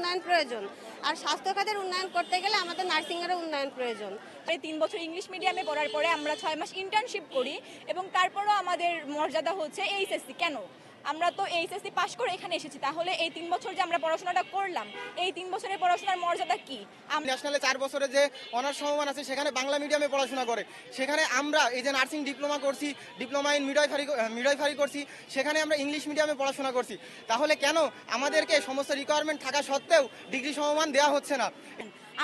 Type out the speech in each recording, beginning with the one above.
উন্নয়ন প্রয়োজন, আর স্বাস্থ্য খাতের উন্নয়ন করতে গেলে আমাদের নার্সিংয়েরও উন্নয়ন প্রয়োজন। 3 বছর ইংলিশ মিডিয়ামে পড়ার পরে আমরা 6 মাস ইন্টার্নশিপ করি এবং তারপরও আমাদের মর্যাদা হচ্ছে এইচএসসি। কেন? আমরা তো এইচএসসি পাশ করে এখানে এসেছি, তাহলে এই 3 বছর যে আমরা পড়াশোনাটা করলাম, এই 3 বছরের পড়াশোনার মর্যাদা কি? ন্যাশনালে 4 বছরের যে অনার্স সমমান আছে সেখানে বাংলা মিডিয়ামে পড়াশোনা করে, সেখানে আমরা এই যে নার্সিং ডিপ্লোমা করছি, ডিপ্লোমা ইন মিডওয়াইফারি করছি, সেখানে আমরা ইংলিশ মিডিয়ামে পড়াশোনা করছি। তাহলে কেন আমাদেরকে সমস্ত রিকোয়ারমেন্ট থাকা সত্ত্বেও ডিগ্রি সমমান দেওয়া হচ্ছে না?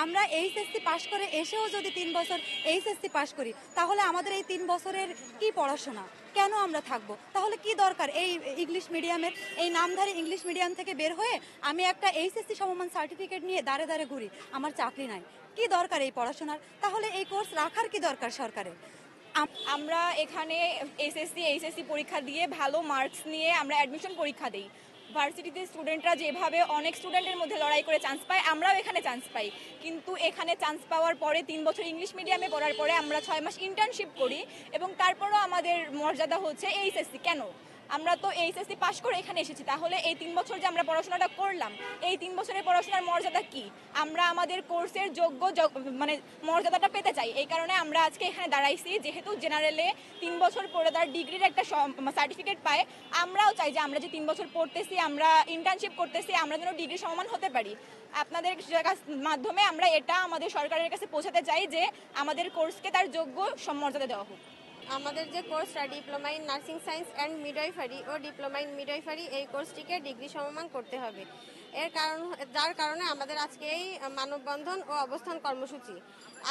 আমরা এইচএসসি পাশ করে এসেও যদি 3 বছর এইচএসসি পাশ করি, তাহলে আমাদের এই 3 বছরের কি পড়াশোনা, কেন আমরা থাকবো? তাহলে কি দরকার এই ইংলিশ মিডিয়ামের? এই নামধারী ইংলিশ মিডিয়াম থেকে বের হয়ে আমি একটা এইচএসসি সমমান সার্টিফিকেট নিয়ে দাঁড়ে দাঁড়ে ঘুরি, আমার চাকরি নাই। কি দরকার এই পড়াশোনার? তাহলে এই কোর্স রাখার কি দরকার সরকারের? আমরা এখানে এসএসসি এইচএসসি পরীক্ষা দিয়ে ভালো মার্কস নিয়ে আমরা অ্যাডমিশন পরীক্ষা দিই। ভার্সিটিতে স্টুডেন্টরা যেভাবে অনেক স্টুডেন্টের মধ্যে লড়াই করে চান্স পায়, আমরাও এখানে চান্স পাই। কিন্তু এখানে চান্স পাওয়ার পরে 3 বছর ইংলিশ মিডিয়ামে পড়ার পরে আমরা 6 মাস ইন্টার্নশিপ করি এবং তারপরও আমাদের মর্যাদা হচ্ছে এইচএসসি। কেন? আমরা তো এইচএসসি পাশ করে এখানে এসেছি, তাহলে এই 3 বছর যে আমরা পড়াশোনাটা করলাম, এই 3 বছরের পড়াশোনার মর্যাদা কি? আমরা আমাদের কোর্সের মানে মর্যাদাটা পেতে চাই। এই কারণে আমরা আজকে এখানে দাঁড়াইছি। যেহেতু জেনারেলে 3 বছর পড়ে তার ডিগ্রির একটা সার্টিফিকেট পায়, আমরাও চাই যে আমরা যে 3 বছর পড়তেছি, আমরা ইন্টার্নশিপ করতেছি, আমরা যেন ডিগ্রি সমমান হতে পারি। আপনাদের মাধ্যমে আমরা এটা আমাদের সরকারের কাছে পৌঁছাতে চাই যে আমাদের কোর্সকে তার যোগ্য মর্যাদা দেওয়া হোক। আমাদের যে কোর্সটা diploma in nursing science and midwifery ও ডিপ্লোমা ইন মিডওয়াইফারি, এই কোর্সটিকে ডিগ্রি সমমান করতে হবে। যার কারণে আমাদের আজকে এই মানববন্ধন ও অবস্থান কর্মসূচি।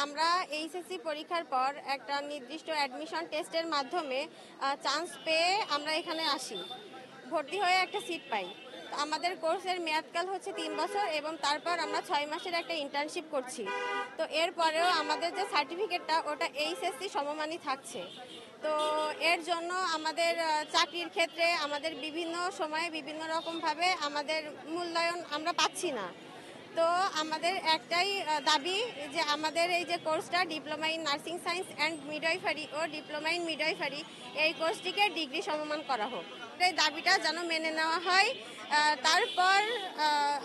আমরা এইচএসসি পরীক্ষার পর একটা নির্দিষ্ট অ্যাডমিশন টেস্টের মাধ্যমে চান্স পেয়ে আমরা এখানে আসি, ভর্তি হয়ে একটা সিট পাই। আমাদের কোর্সের মেয়াদকাল হচ্ছে 3 বছর এবং তারপর আমরা 6 মাসের একটা ইন্টার্নশিপ করছি। তো এরপরেও আমাদের যে সার্টিফিকেটটা ওটা এইচএসসি সমমানই থাকছে। তো এর জন্য আমাদের চাকরির ক্ষেত্রে আমাদের বিভিন্ন সময়ে বিভিন্ন রকমভাবে আমাদের মূল্যায়ন আমরা পাচ্ছি না। তো আমাদের একটাই দাবি যে আমাদের এই যে কোর্সটা diploma in nursing science and midwifery ও ডিপ্লোমা ইন মিডওয়াইফারি, এই কোর্সটিকে ডিগ্রি সমমান করা হোক। এই দাবিটা যেন মেনে নেওয়া হয়। তারপর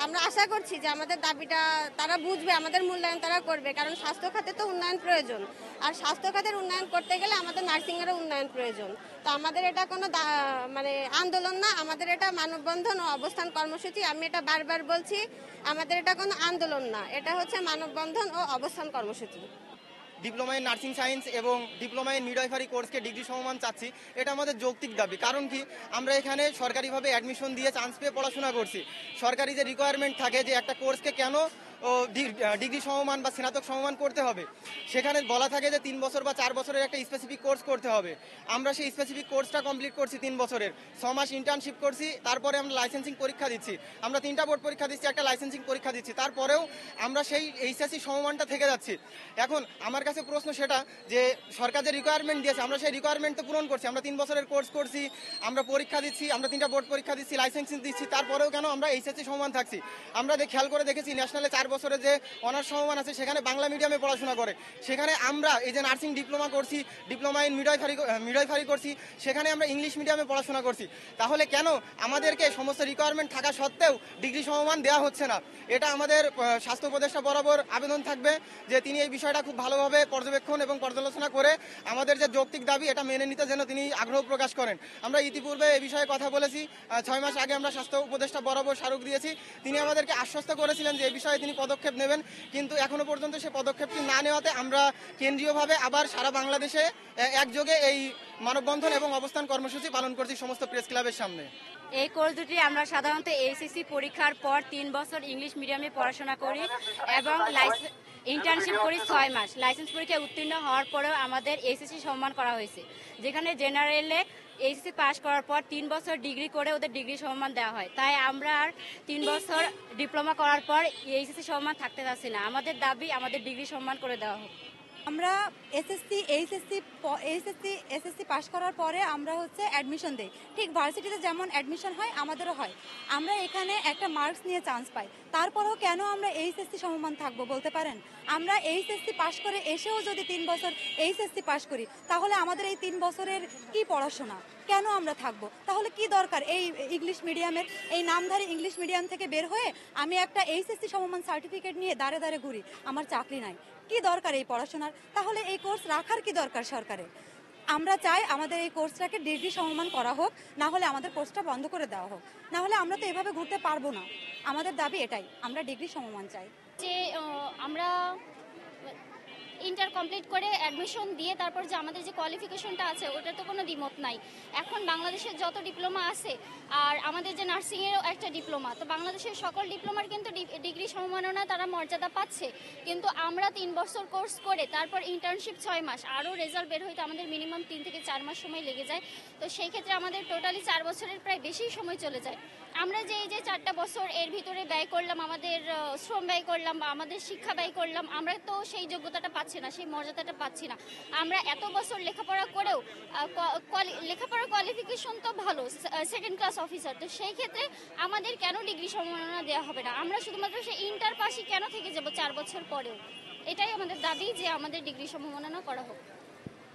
আমরা আশা করছি যে আমাদের দাবিটা তারা বুঝবে, আমাদের মূল্যায়ন তারা করবে, কারণ স্বাস্থ্য খাতে তো উন্নয়ন প্রয়োজন, আর স্বাস্থ্য খাতের উন্নয়ন করতে গেলে আমাদের নার্সিংয়েরও উন্নয়ন প্রয়োজন। তো আমাদের এটা কোনো মানে আন্দোলন না, আমাদের এটা মানববন্ধন ও অবস্থান কর্মসূচি। আমি এটা বারবার বলছি, আমাদের এটা কোনো আন্দোলন না, এটা হচ্ছে মানববন্ধন ও অবস্থান কর্মসূচি। ডিপ্লোমা ইন নার্সিং সায়েন্স এবং ডিপ্লোমা ইন মিডওয়াইফারি কোর্সকে ডিগ্রি সমমান চাচ্ছি, এটা আমাদের যৌক্তিক দাবি। কারণ কি, আমরা এখানে সরকারিভাবে অ্যাডমিশন দিয়ে চান্স পেয়ে পড়াশোনা করছি। সরকারি যে রিকোয়ারমেন্ট থাকে যে একটা কোর্সকে কেন ডিগ্রি সমমান বা স্নাতক সমমান করতে হবে, সেখানে বলা থাকে যে 3 বছর বা 4 বছরের একটা স্পেসিফিক কোর্স করতে হবে। আমরা সেই স্পেসিফিক কোর্সটা কমপ্লিট করছি 3 বছরের, 6 মাস ইন্টার্নশিপ করছি, তারপরে আমরা লাইসেন্সিং পরীক্ষা দিচ্ছি। আমরা 3টা বোর্ড পরীক্ষা দিচ্ছি, একটা লাইসেন্সিং পরীক্ষা দিচ্ছি, তারপরেও আমরা সেই এইচএসসি সমমানটা থেকে যাচ্ছি। এখন আমার কাছে প্রশ্ন সেটা যে সরকার যে রিকোয়ারমেন্ট দিয়েছে, আমরা সেই রিকোয়ারমেন্ট তো পূরণ করছি। আমরা 3 বছরের কোর্স করছি, আমরা পরীক্ষা দিচ্ছি, আমরা 3টা বোর্ড পরীক্ষা দিচ্ছি, লাইসেন্সিং দিচ্ছি, তারপরেও কেন আমরা এইচএসসি সমমান থাকছি? আমরা খেয়াল করে দেখেছি ন্যাশনালে 4 বছরের যে অনার্স সমমান আছে সেখানে বাংলা মিডিয়ামে পড়াশোনা করে, সেখানে আমরা এই যে নার্সিং ডিপ্লোমা করছি, ডিপ্লোমা ইন মিডওয়াইফারি করছি, সেখানে আমরা ইংলিশ মিডিয়ামে পড়াশোনা করছি। তাহলে কেন আমাদেরকে সমস্ত রিকোয়ারমেন্ট থাকা সত্ত্বেও ডিগ্রি সমমান দেওয়া হচ্ছে না? এটা আমাদের স্বাস্থ্য উপদেষ্টা বরাবর আবেদন থাকবে যে তিনি এই বিষয়টা খুব ভালোভাবে পর্যবেক্ষণ এবং পর্যালোচনা করে আমাদের যে যৌক্তিক দাবি এটা মেনে নিতে যেন তিনি আগ্রহ প্রকাশ করেন। আমরা ইতিপূর্বে এই বিষয়ে কথা বলেছি, 6 মাস আগে আমরা স্বাস্থ্য উপদেষ্টা বরাবর স্মারক দিয়েছি। তিনি আমাদেরকে আশ্বস্ত করেছিলেন যে এই বিষয়ে তিনি পদক্ষেপ নেবেন, কিন্তু এখনো পর্যন্ত সে পদক্ষেপটি না নেওয়াতে আমরা কেন্দ্রীয়ভাবে আবার সারা বাংলাদেশে একযোগে এই মানববন্ধন এবং অবস্থান কর্মসূচি পালন করছি সমস্ত প্রেস ক্লাবের সামনে। এই কোর্স দুটি আমরা সাধারণত এইচএসসি পরীক্ষার পর 3 বছর ইংলিশ মিডিয়ামে পড়াশোনা করি এবং ইন্টার্নশিপ করি 6 মাস। লাইসেন্স পরীক্ষায় উত্তীর্ণ হওয়ার পরেও আমাদের এইচএসসি সম্মান করা হয়েছে, যেখানে জেনারেলে এইচএসসি পাস করার পর 3 বছর ডিগ্রি করে ওদের ডিগ্রি সম্মান দেওয়া হয়। তাই আমরা আর 3 বছর ডিপ্লোমা করার পর এইচএসসি সম্মান থাকতে চাচ্ছি না। আমাদের দাবি আমাদের ডিগ্রি সম্মান করে দেওয়া হোক। আমরা এসএসসি পাস করার পরে আমরা হচ্ছে অ্যাডমিশন দেই, ঠিক ভার্সিটিতে যেমন অ্যাডমিশন হয় আমাদেরও হয়। আমরা এখানে একটা মার্কস নিয়ে চান্স পাই, তারপরেও কেন আমরা এইচএসসি সমমান থাকবো বলতে পারেন? আমরা এইচএসসি পাস করে এসেও যদি 3 বছর এইচএসসি পাস করি, তাহলে আমাদের এই 3 বছরের কি পড়াশোনা, কেন আমরা থাকবো? তাহলে কি দরকার এই ইংলিশ মিডিয়ামের? এই নামধারী ইংলিশ মিডিয়াম থেকে বের হয়ে আমি একটা এইচএসসি সমমান সার্টিফিকেট নিয়ে দাঁড়ে দাঁড়ে ঘুরি, আমার চাকরি নাই। কি দরকার এই পড়াশোনার? তাহলে এই কোর্স রাখার কি দরকার সরকারের? আমরা চাই আমাদের এই কোর্সটাকে ডিগ্রি সমমান করা হোক, না হলে আমাদের কোর্সটা বন্ধ করে দেওয়া হোক। না হলে আমরা তো এভাবে ঘুরতে পারবো না। আমাদের দাবি এটাই, আমরা ডিগ্রি সমমান চাই। যে আমরা ইন্টার কমপ্লিট করে অ্যাডমিশন দিয়ে তারপর যে আমাদের যে কোয়ালিফিকেশনটা আছে ওটার তো কোনো দ্বিমত নাই। এখন বাংলাদেশের যত ডিপ্লোমা আছে আর আমাদের যে নার্সিংয়েরও একটা ডিপ্লোমা, তো বাংলাদেশের সকল ডিপ্লোমার কিন্তু ডিগ্রি সম্মাননা তারা মর্যাদা পাচ্ছে। কিন্তু আমরা 3 বছর কোর্স করে তারপর ইন্টার্নশিপ 6 মাস, আরও রেজাল্ট বের হইতে আমাদের মিনিমাম 3 থেকে 4 মাস সময় লেগে যায়। তো সেই ক্ষেত্রে আমাদের টোটালি 4 বছরের প্রায় বেশি সময় চলে যায়। আমরা যে এই যে 4টা বছর এর ভিতরে ব্যয় করলাম, আমাদের শ্রম ব্যয় করলাম বা আমাদের শিক্ষা ব্যয় করলাম, আমরা তো সেই যোগ্যতাটা পাচ্ছি না, সেই মর্যাদাটা পাচ্ছি না। আমরা এত বছর লেখাপড়া করেও লেখাপড়ার কোয়ালিফিকেশন তো ভালো, সেকেন্ড ক্লাস অফিসার, তো সেই ক্ষেত্রে আমাদের কেন ডিগ্রি সম্মাননা দেওয়া হবে না? আমরা শুধুমাত্র সেই ইন্টার পাসই কেন থেকে যাব 4 বছর পরেও? এটাই আমাদের দাবি যে আমাদের ডিগ্রি সম্মাননা করা হোক।